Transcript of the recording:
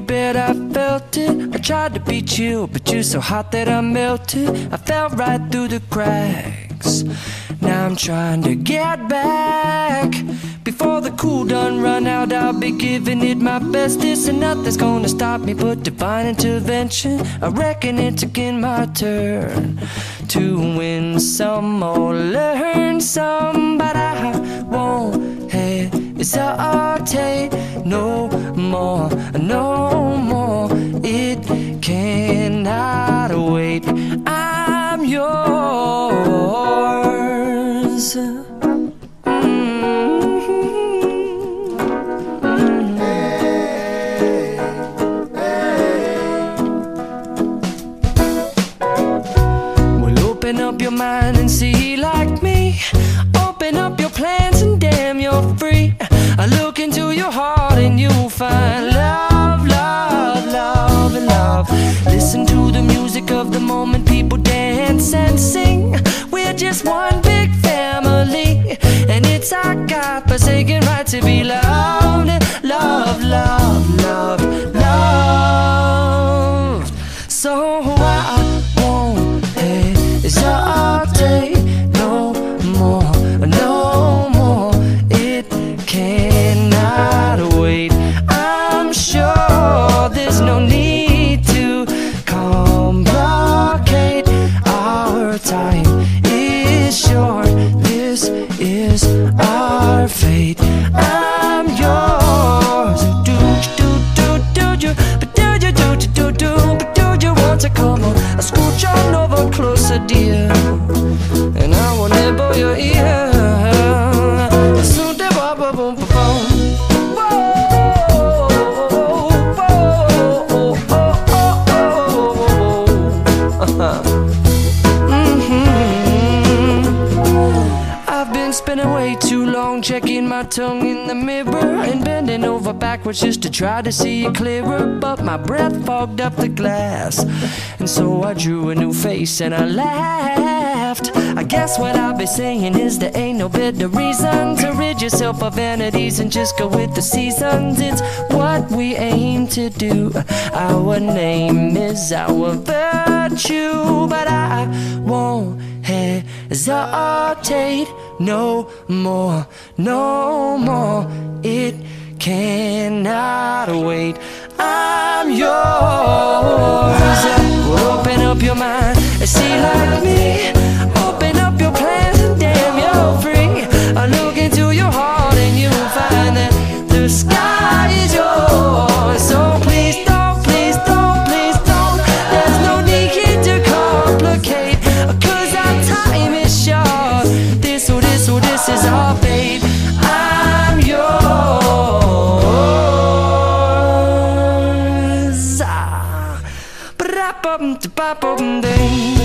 you bet I felt it. I tried to be chill, but you're so hot that I melted. I fell right through the cracks. Now I'm trying to get back. Before the cool done run out, I'll be giving it my bestest, and nothing's gonna stop me but divine intervention. I reckon it's again my turn to win some or learn some, but I won't hesitate no more, no more. It cannot wait. I'm yours. Open up your mind and see like me. Open up your plans and damn, you're free. I look into your heart and you'll find love, love, love, and love. Listen to the music of the moment, people dance and sing. We're just one big family, and it's our God-forsaken right to be loved. Love, love, love, love. So I won't hesitate no more, no more. It cannot wait. I'm sure there's no need to complicate. Our time is short. This is our fate. I'm yours. Do you, but do you, but do you want to come on? I scooch on over closer, dear, and I will nibble your ear. So de ba ba boom ba boom. I've been spending way too long checking my tongue in the mirror and bending over backwards just to try to see it clearer, but my breath fogged up the glass, and so I drew a new face and I laughed. I guess what I'll be saying is there ain't no better reason to rid yourself of vanities and just go with the seasons. It's what we aim to do. Our name is our virtue, but I won't hesitate no more, no more. It cannot wait. I'm yours. Open up your mind and see like me. Open up your plans and damn, you're free. I look into your heart and you'll find that the sky is yours. So please don't, please don't, please don't. There's no need to complicate, 'cause our time is short. This is our fate. I'm yours. Ba-da-bum-da-ba-bum-ding.